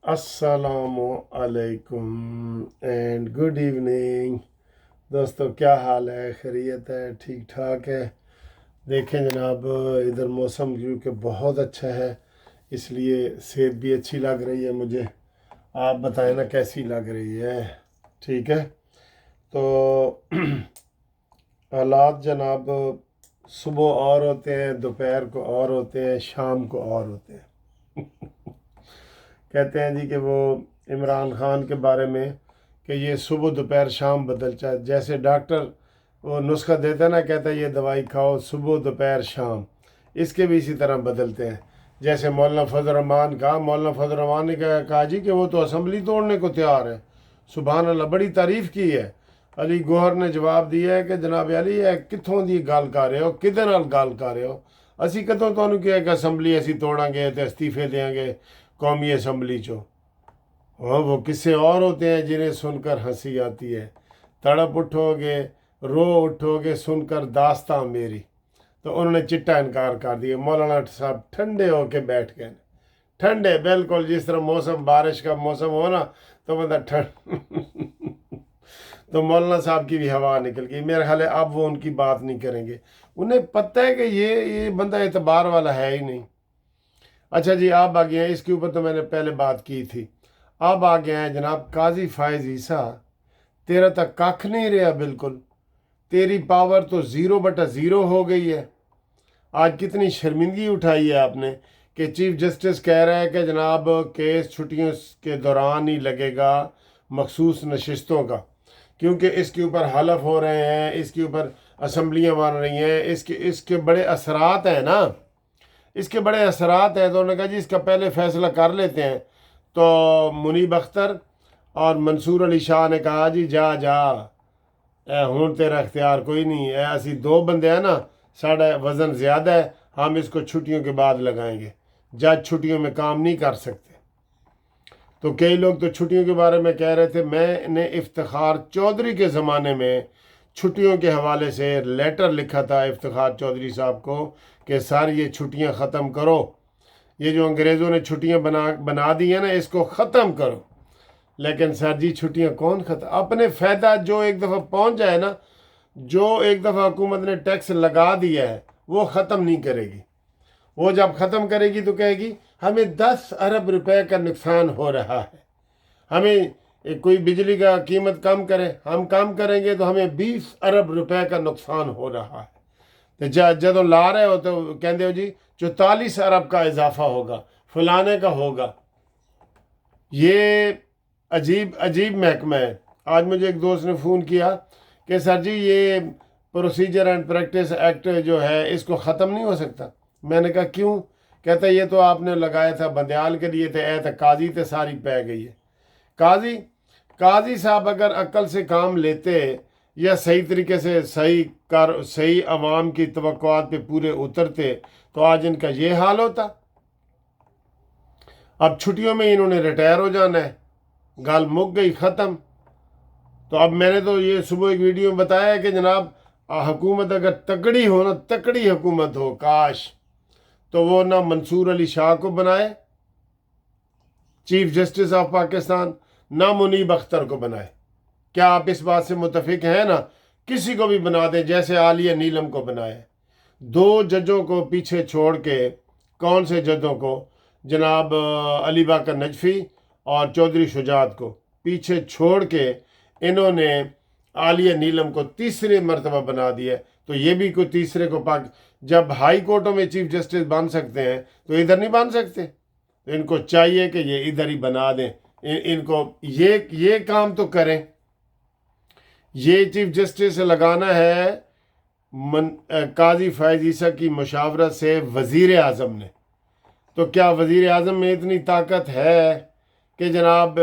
अस्सलामु अलैकुम and good evening. दोस्तों, क्या हाल है? खैरियत है? ठीक ठाक है? देखें जनाब, इधर मौसम क्योंकि बहुत अच्छा है, इसलिए सेहत भी अच्छी लग रही है मुझे। आप बताएं ना, कैसी लग रही है? ठीक है। तो हालात जनाब, सुबह और होते हैं, दोपहर को और होते हैं, शाम को और होते हैं। कहते हैं जी कि वो इमरान खान के बारे में कि ये सुबह दोपहर शाम बदल चाहे, जैसे डॉक्टर वो नुस्खा देता है ना, कहता है ये दवाई खाओ सुबह दोपहर शाम, इसके भी इसी तरह बदलते हैं। जैसे मौलाना फजल रहमान मौलाना फजल रहमान ने कहा जी कि वो तो असम्बली तोड़ने को तैयार है। सुभान अल्लाह, बड़ी तारीफ़ की है। अली गौहर ने जवाब दिया है कि जनाब अली कित्थों दी गल कर रहे हो, किहदे नाल गल कर रहे हो? असी कदों तुहानूं कहा कि असम्बली असी तोड़ांगे तो अस्तीफे देंगे कौमी असम्बली चो। हाँ, वो किस्से और होते हैं जिन्हें सुनकर हंसी आती है। तड़प उठोगे, रो उठोगे सुनकर दास्तां मेरी। तो उन्होंने चिट्टा इनकार कर दिया। मौलाना साहब ठंडे होके बैठ गए, ठंडे बिल्कुल, जिस तरह मौसम बारिश का मौसम हो ना, तो बंदा ठंड तो मौलाना साहब की भी हवा निकल गई। मेरा ख्याल है अब वो उनकी बात नहीं करेंगे। उन्हें पता है कि ये बंदा एतबार वाला है ही नहीं। अच्छा जी, आप आ गए हैं, इसके ऊपर तो मैंने पहले बात की थी। अब आ गए हैं जनाब काजी फायज ईसा। तेरा तक कख नहीं रहा, बिल्कुल तेरी पावर तो 0/0 हो गई है। आज कितनी शर्मिंदगी उठाई है आपने कि चीफ जस्टिस कह रहा है कि जनाब केस छुट्टियों के दौरान ही लगेगा, मखसूस नशिस्तों का, क्योंकि इसके ऊपर हलफ हो रहे हैं, इसके ऊपर असम्बलियाँ बन रही हैं, इसके बड़े असरात हैं ना, इसके बड़े असरात हैं। तो उन्होंने कहा जी इसका पहले फैसला कर लेते हैं। तो मुनीब अख्तर और मंसूर अली शाह ने कहा जी जा जा, हूँ तेरा इख्तियार कोई नहीं है, असी 2 बंदे हैं ना, साढ़ा वज़न ज़्यादा है, हम इसको छुट्टियों के बाद लगाएंगे। जज छुट्टियों में काम नहीं कर सकते। तो कई लोग तो छुट्टियों के बारे में कह रहे थे। मैंने इफ्तिखार चौधरी के ज़माने में छुट्टियों के हवाले से लेटर लिखा था इफ्तिखार चौधरी साहब को कि सर ये छुट्टियां ख़त्म करो, ये जो अंग्रेज़ों ने छुट्टियां बना दी हैं ना, इसको ख़त्म करो। लेकिन सर जी छुट्टियां कौन ख़त्म, अपने फ़ायदा जो एक दफ़ा पहुंच जाए ना, जो एक दफ़ा हुकूमत ने टैक्स लगा दिया है वो ख़त्म नहीं करेगी। वो जब ख़त्म करेगी तो कहेगी हमें 10 अरब रुपए का नुकसान हो रहा है, हमें कोई बिजली का कीमत कम करे, हम कम करेंगे तो हमें 20 अरब रुपए का नुकसान हो रहा है। तो जदों ला रहे हो तो कहते हो जी 44 अरब का इजाफा होगा, फलाने का होगा। ये अजीब अजीब महकमा है। आज मुझे एक दोस्त ने फ़ोन किया कि सर जी ये प्रोसीजर एंड प्रैक्टिस एक्ट जो है इसको ख़त्म नहीं हो सकता। मैंने कहा क्यों? कहता ये तो आपने लगाया था बंदयाल के लिए, थे ऐ तो काजी ते सारी पै गई है। काजी साहब अगर अक्ल से काम लेते या सही तरीके से सही आवाम की तवक्कुआत पे पूरे उतरते तो आज इनका ये हाल होता। अब छुट्टियों में इन्होंने रिटायर हो जाना है, गाल मुक गई, ख़त्म। तो अब मैंने तो ये सुबह एक वीडियो में बताया कि जनाब हुकूमत अगर तकड़ी हो ना, तकड़ी हुकूमत हो काश, तो वो ना मंसूर अली शाह को बनाए चीफ जस्टिस ऑफ पाकिस्तान, ना मुनीब अख्तर को बनाए। क्या आप इस बात से मुतफिक हैं ना? किसी को भी बना दें, जैसे आलिया नीलम को बनाए। 2 जजों को पीछे छोड़ के, कौन से जजों को? जनाब अली बाकर नजफ़ी और चौधरी शुजात को पीछे छोड़ के इन्होंने आलिया नीलम को तीसरे मरतबा बना दिया। तो ये भी कोई तीसरे को जब हाई कोर्टों में चीफ जस्टिस बन सकते हैं तो इधर नहीं बन सकते? तो इनको चाहिए कि ये इधर ही बना दें। इनको ये काम तो करें। ये चीफ जस्टिस लगाना है काजी फायज ईसा की मुशावरत से वज़ीर आज़म ने। तो क्या वज़ीर आज़म में इतनी ताकत है कि जनाब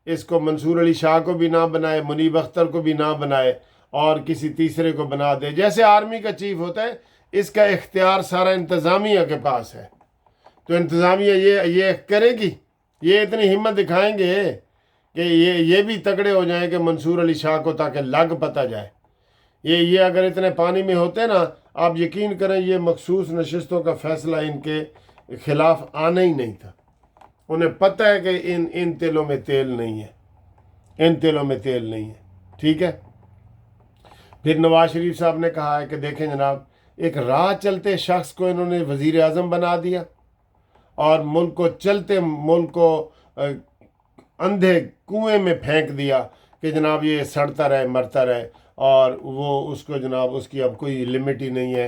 इसको मंसूर अली शाह को भी ना बनाए, मुनीब अख्तर को भी ना बनाए और किसी तीसरे को बना दे? जैसे आर्मी का चीफ होता है, इसका इख्तियार सारा इंतज़ामिया के पास है। तो इंतज़ामिया ये करेगी, ये इतनी हिम्मत दिखाएंगे कि ये भी तगड़े हो जाएं कि मंसूर अली शाह को ताकि लग पता जाए। ये अगर इतने पानी में होते ना, आप यकीन करें ये मखसूस नशिस्तों का फैसला इनके खिलाफ आना ही नहीं था, انہیں پتہ ہے کہ ان تیلوں میں تیل نہیں ہے، ان تیلوں میں تیل نہیں ہے، ٹھیک ہے۔ پھر نواز شریف صاحب نے کہا ہے کہ دیکھیں جناب، ایک راہ چلتے شخص کو انہوں نے وزیر اعظم بنا دیا اور ملک کو چلتے ملک کو اندھے کنویں میں پھینک دیا کہ جناب یہ سڑتا رہے مرتا رہے، اور وہ اس کو جناب اس کی اب کوئی لمٹ ہی نہیں ہے،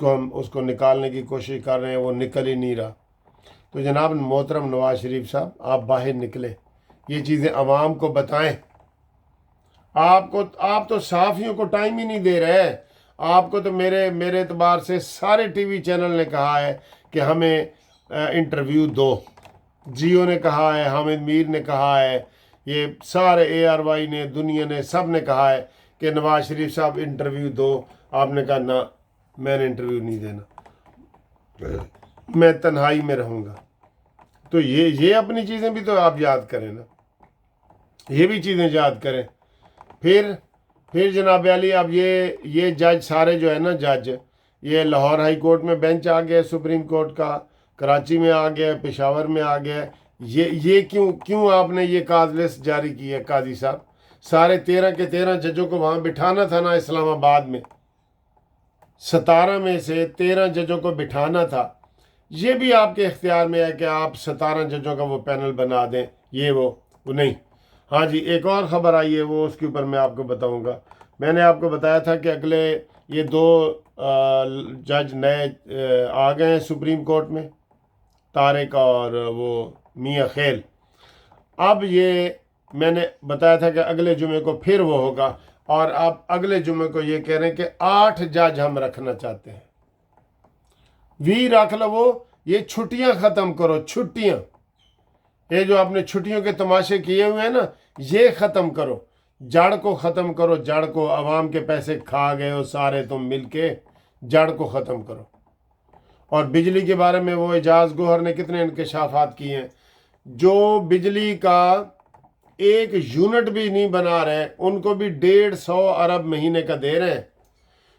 ہم اس کو نکالنے کی کوشش کر رہے ہیں، وہ نکل ہی نہیں رہا۔ تو جناب محترم نواز شریف صاحب، آپ باہر نکلیں، یہ چیزیں عوام کو بتائیں۔ آپ تو صحافیوں کو ٹائم ہی نہیں دے رہے۔ آپ کو تو میرے اعتبار سے سارے ٹی وی چینل نے کہا ہے کہ ہمیں انٹرویو دو، جیو نے کہا ہے، حامد میر نے کہا ہے، یہ سارے ARY نے، دنیا نے، سب نے کہا ہے کہ نواز شریف صاحب انٹرویو دو۔ آپ نے کہا نہ، میں نے انٹرویو نہیں دینا، میں تنہائی میں رہوں گا۔ تو یہ اپنی چیزیں بھی تو آپ یاد کریں نا، یہ بھی چیزیں یاد کریں۔ پھر جناب علی، اب یہ جج سارے جو ہے نا جج، یہ لاہور ہائی کورٹ میں بینچ آ گیا، سپریم کورٹ کا کراچی میں آ گیا، پشاور میں آ گیا۔ یہ کیوں آپ نے یہ کاز لسٹ جاری کی ہے قاضی صاحب؟ سارے 13 کے 13 ججوں کو وہاں بٹھانا تھا نا اسلام آباد میں، 17 میں سے 13 ججوں کو بٹھانا تھا۔ یہ بھی آپ کے اختیار میں ہے کہ آپ 17 ججوں کا وہ پینل بنا دیں، وہ نہیں۔ ہاں جی، ایک اور خبر آئی ہے، وہ اس کے اوپر میں آپ کو بتاؤں گا۔ میں نے آپ کو بتایا تھا کہ اگلے یہ 2 جج نئے آ گئے ہیں سپریم کورٹ میں، طارق اور وہ میاں خیل۔ اب یہ میں نے بتایا تھا کہ اگلے جمعے کو پھر وہ ہوگا، اور اب اگلے جمعے کو یہ کہہ رہے ہیں کہ 8 جج ہم رکھنا چاہتے ہیں۔ رکھ لو، وہ یہ چھٹیاں ختم کرو، چھٹیاں، یہ جو آپ نے چھٹیوں کے تماشے کیے ہوئے ہیں نا، یہ ختم کرو، جڑ کو ختم کرو، جڑ کو۔ عوام کے پیسے کھا گئے ہو سارے تم مل کے، جڑ کو ختم کرو۔ اور بجلی کے بارے میں وہ اعجاز گوہر نے کتنے انکشافات کیے ہیں، جو بجلی کا 1 یونٹ بھی نہیں بنا رہے، ان کو بھی 150 ارب مہینے کا دے رہے ہیں۔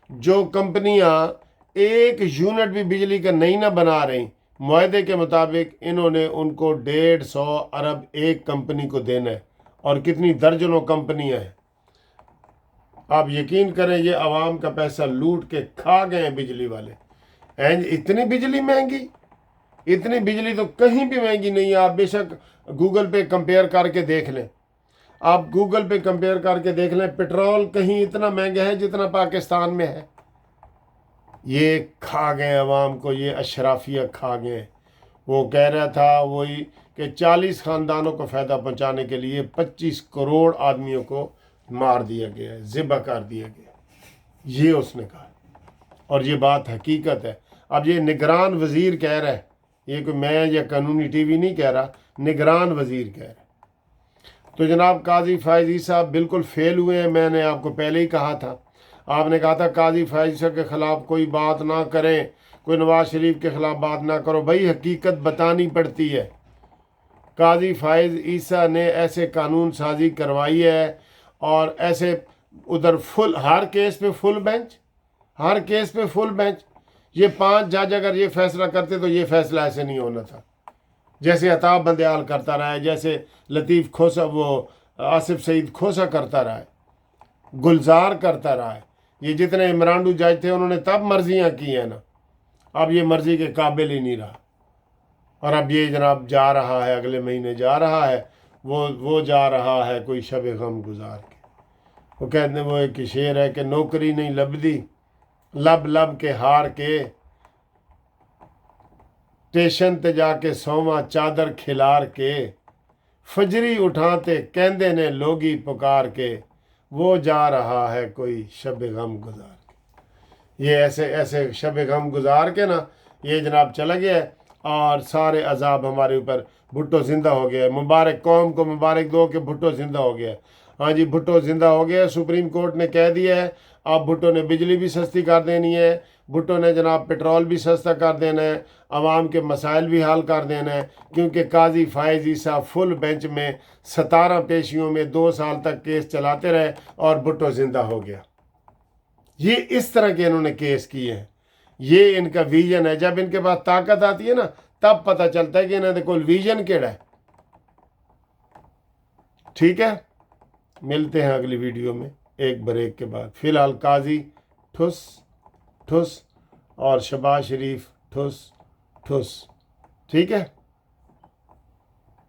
جو کمپنیاں 1 یونٹ بھی بجلی کا نہیں نہ بنا رہی، معاہدے کے مطابق انہوں نے ان کو 150 ارب ایک کمپنی کو دینا ہے، اور کتنی درجنوں کمپنیاں ہیں۔ آپ یقین کریں، یہ عوام کا پیسہ لوٹ کے کھا گئے ہیں بجلی والے۔ اتنی بجلی مہنگی، اتنی بجلی تو کہیں بھی مہنگی نہیں ہے۔ آپ بے شک گوگل پہ کمپیئر کر کے دیکھ لیں، آپ گوگل پہ کمپیئر کر کے دیکھ لیں، پیٹرول کہیں اتنا مہنگا ہے جتنا پاکستان میں ہے۔ یہ کھا گئے عوام کو، یہ اشرافیہ کھا گئے۔ وہ کہہ رہا تھا وہی کہ 40 خاندانوں کو فائدہ پہنچانے کے لیے 25 کروڑ آدمیوں کو مار دیا گیا ہے، ذبح کر دیا گیا، یہ اس نے کہا، اور یہ بات حقیقت ہے۔ اب یہ نگران وزیر کہہ رہا ہے، یہ کوئی میں یا قانونی ٹی وی نہیں کہہ رہا، نگران وزیر کہہ رہا ہے۔ تو جناب قاضی فائز عیسیٰ صاحب بالکل فیل ہوئے ہیں۔ میں نے آپ کو پہلے ہی کہا تھا، آپ نے کہا تھا قاضی فائز عیسیٰ کے خلاف کوئی بات نہ کریں، کوئی نواز شریف کے خلاف بات نہ کرو۔ بھائی حقیقت بتانی پڑتی ہے۔ قاضی فائز عیسیٰ نے ایسے قانون سازی کروائی ہے، اور ایسے ادھر ہر کیس پہ فل بینچ، ہر کیس پہ فل بینچ۔ یہ 5 جج اگر یہ فیصلہ کرتے تو یہ فیصلہ ایسے نہیں ہونا تھا، جیسے عطا بندیال کرتا رہا ہے، جیسے لطیف کھوسا، وہ آصف سعید کھوسا کرتا رہا ہے، گلزار کرتا رہا ہے۔ یہ جتنے عمرانڈو جج تھے انہوں نے تب مرضیاں کی ہیں نا، اب یہ مرضی کے قابل ہی نہیں رہا۔ اور اب یہ جناب جا رہا ہے، اگلے مہینے جا رہا ہے، وہ جا رہا ہے کوئی شب غم گزار کے۔ وہ کہتے ہیں، وہ ایک شعر ہے کہ نوکری نہیں لبدی لب کے ہار کے، ٹیشن تے جا کے سوما چادر کھلار کے، فجری اٹھاتے کہندے نے لوگی پکار کے، وہ جا رہا ہے کوئی شب غم گزار کے۔ یہ ایسے شب غم گزار کے نا، یہ جناب چلا گیا ہے، اور سارے عذاب ہمارے اوپر۔ بھٹو زندہ ہو گیا ہے، مبارک، قوم کو مبارک دو کہ بھٹو زندہ ہو گیا ہے۔ ہاں جی، بھٹو زندہ ہو گیا ہے، سپریم کورٹ نے کہہ دیا ہے۔ اب بھٹو نے بجلی بھی سستی کر دینی ہے، بھٹو نے جناب پیٹرول بھی سستا کر دینا ہے، عوام کے مسائل بھی حل کر دینا ہے، کیونکہ قاضی فائز عیسیٰ فل بینچ میں 17 پیشیوں میں 2 سال تک کیس چلاتے رہے، اور بھٹو زندہ ہو گیا۔ یہ اس طرح کے انہوں نے کیس کیے ہیں، یہ ان کا ویژن ہے۔ جب ان کے پاس طاقت آتی ہے نا، तब पता चलता है कि इन्होंने कोई विजन केड़ा है। ठीक है, मिलते हैं अगली वीडियो में एक ब्रेक के बाद। फिलहाल काजी ठुस ठुस और शबाज शरीफ ठुस ठुस। ठीक है।